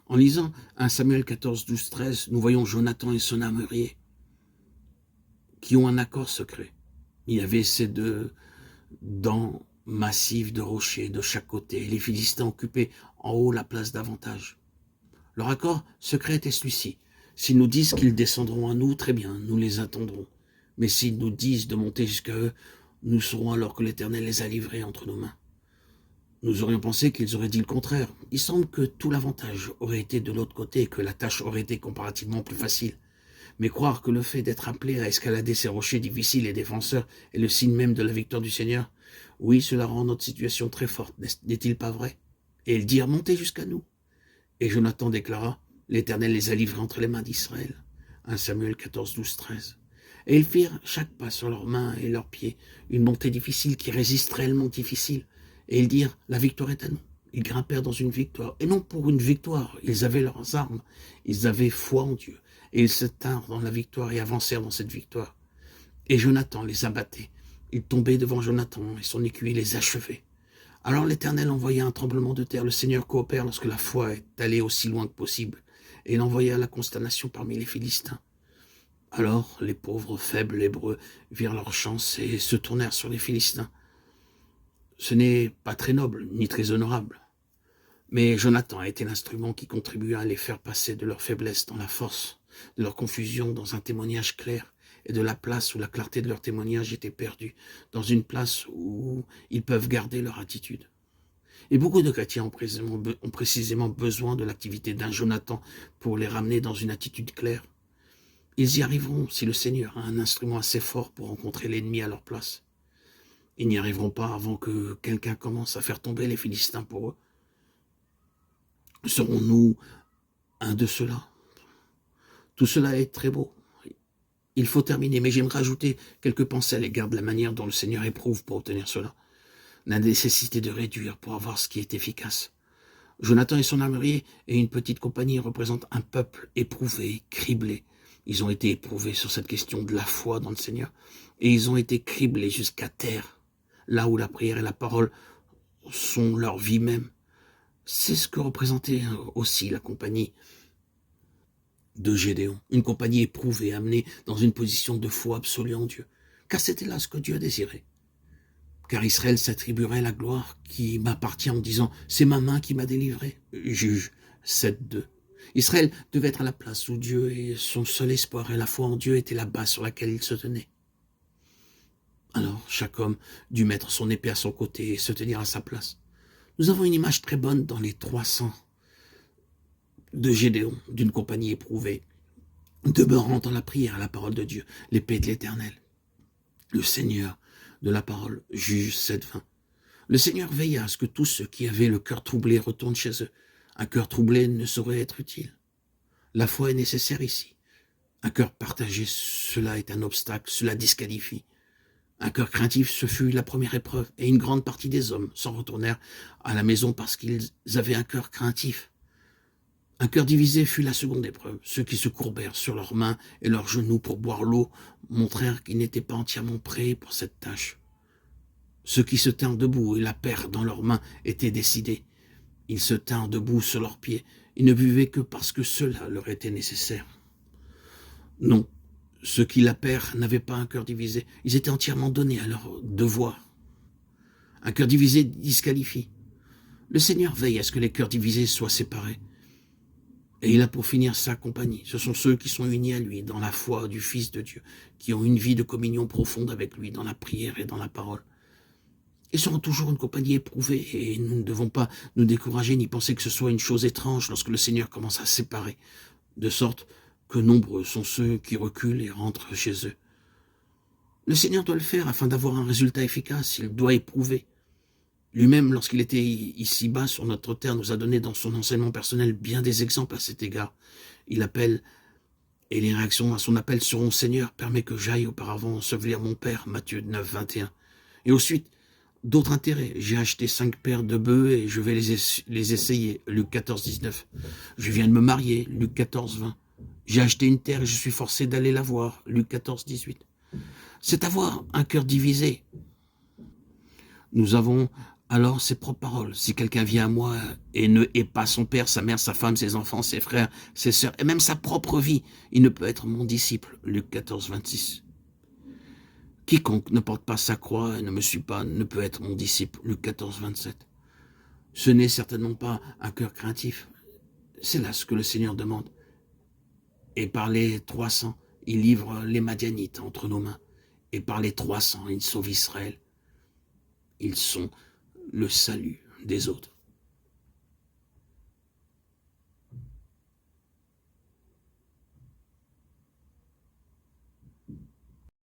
En lisant 1 Samuel 14, 12, 13, nous voyons Jonathan et son armurier qui ont un accord secret. Il y avait ces deux dents massives de rochers de chaque côté. Les Philistins occupaient en haut la place d'avantage. Leur accord secret était celui-ci. S'ils nous disent qu'ils descendront à nous, très bien, nous les attendrons. Mais s'ils nous disent de monter jusqu'à eux, nous saurons alors que l'Éternel les a livrés entre nos mains. Nous aurions pensé qu'ils auraient dit le contraire. Il semble que tout l'avantage aurait été de l'autre côté et que la tâche aurait été comparativement plus facile. Mais croire que le fait d'être appelé à escalader ces rochers difficiles et défenseurs est le signe même de la victoire du Seigneur, oui, cela rend notre situation très forte, n'est-il pas vrai? Et ils dirent, montez jusqu'à nous. Et Jonathan déclara, l'Éternel les a livrés entre les mains d'Israël. 1 Samuel 14, 12, 13. Et ils firent chaque pas sur leurs mains et leurs pieds, une montée difficile qui résiste réellement difficile. Et ils dirent, la victoire est à nous. Ils grimpèrent dans une victoire, et non pour une victoire, ils avaient leurs armes, ils avaient foi en Dieu, et ils se tinrent dans la victoire et avancèrent dans cette victoire. Et Jonathan les abattait, ils tombaient devant Jonathan, et son écuyer les achevait. Alors l'Éternel envoya un tremblement de terre, le Seigneur coopère lorsque la foi est allée aussi loin que possible, et il envoya la consternation parmi les Philistins. Alors les pauvres faibles Hébreux virent leur chance et se tournèrent sur les Philistins. Ce n'est pas très noble, ni très honorable. Mais Jonathan a été l'instrument qui contribua à les faire passer de leur faiblesse dans la force, de leur confusion dans un témoignage clair, et de la place où la clarté de leur témoignage était perdue, dans une place où ils peuvent garder leur attitude. Et beaucoup de chrétiens ont précisément besoin de l'activité d'un Jonathan pour les ramener dans une attitude claire. Ils y arriveront si le Seigneur a un instrument assez fort pour rencontrer l'ennemi à leur place. Ils n'y arriveront pas avant que quelqu'un commence à faire tomber les Philistins pour eux. Serons-nous un de ceux-là? Tout cela est très beau. Il faut terminer, mais j'aimerais ajouter quelques pensées à l'égard de la manière dont le Seigneur éprouve pour obtenir cela. La nécessité de réduire pour avoir ce qui est efficace. Jonathan et son armurier et une petite compagnie représentent un peuple éprouvé, criblé. Ils ont été éprouvés sur cette question de la foi dans le Seigneur, et ils ont été criblés jusqu'à terre. Là où la prière et la parole sont leur vie même. C'est ce que représentait aussi la compagnie de Gédéon. Une compagnie éprouvée, amenée dans une position de foi absolue en Dieu. Car c'était là ce que Dieu a désiré. Car Israël s'attribuerait la gloire qui m'appartient en disant « c'est ma main qui m'a délivré ». Juge 7.2. Israël devait être à la place où Dieu et son seul espoir et la foi en Dieu étaient la base sur laquelle il se tenait. Alors, chaque homme dut mettre son épée à son côté et se tenir à sa place. Nous avons une image très bonne dans les 300 de Gédéon, d'une compagnie éprouvée, demeurant dans la prière à la parole de Dieu, l'épée de l'Éternel. Le Seigneur de la parole, Juge 7.20. Le Seigneur veilla à ce que tous ceux qui avaient le cœur troublé retournent chez eux. Un cœur troublé ne saurait être utile. La foi est nécessaire ici. Un cœur partagé, cela est un obstacle, cela disqualifie. Un cœur craintif, ce fut la première épreuve, et une grande partie des hommes s'en retournèrent à la maison parce qu'ils avaient un cœur craintif. Un cœur divisé fut la seconde épreuve. Ceux qui se courbèrent sur leurs mains et leurs genoux pour boire l'eau montrèrent qu'ils n'étaient pas entièrement prêts pour cette tâche. Ceux qui se tinrent debout et la paire dans leurs mains étaient décidés. Ils se tinrent debout sur leurs pieds. Ils ne buvaient que parce que cela leur était nécessaire. Non. Ceux qui la perdent n'avaient pas un cœur divisé. Ils étaient entièrement donnés à leur devoir. Un cœur divisé disqualifie. Le Seigneur veille à ce que les cœurs divisés soient séparés. Et il a pour finir sa compagnie. Ce sont ceux qui sont unis à lui dans la foi du Fils de Dieu, qui ont une vie de communion profonde avec lui dans la prière et dans la parole. Ils seront toujours une compagnie éprouvée et nous ne devons pas nous décourager ni penser que ce soit une chose étrange lorsque le Seigneur commence à séparer, de sorte que nombreux sont ceux qui reculent et rentrent chez eux. Le Seigneur doit le faire afin d'avoir un résultat efficace, il doit éprouver. Lui-même, lorsqu'il était ici-bas sur notre terre, nous a donné dans son enseignement personnel bien des exemples à cet égard. Il appelle, et les réactions à son appel seront « Seigneur, permets que j'aille auparavant ensevelir mon Père » Matthieu 9, 21. Et ensuite, d'autres intérêts. J'ai acheté 5 paires de bœufs et je vais les essayer. Luc 14, 19. Je viens de me marier. Luc 14, 20. J'ai acheté une terre et je suis forcé d'aller la voir. Luc 14, 18. C'est avoir un cœur divisé. Nous avons Alors, ses propres paroles. Si quelqu'un vient à moi et ne hait pas son père, sa mère, sa femme, ses enfants, ses frères, ses sœurs, et même sa propre vie, il ne peut être mon disciple. Luc 14, 26. Quiconque ne porte pas sa croix et ne me suit pas ne peut être mon disciple. Luc 14, 27. Ce n'est certainement pas un cœur craintif. C'est là ce que le Seigneur demande. Et par les 300, il livre les Madianites entre nos mains. Et par les 300, il sauve Israël. Ils sont le salut des autres.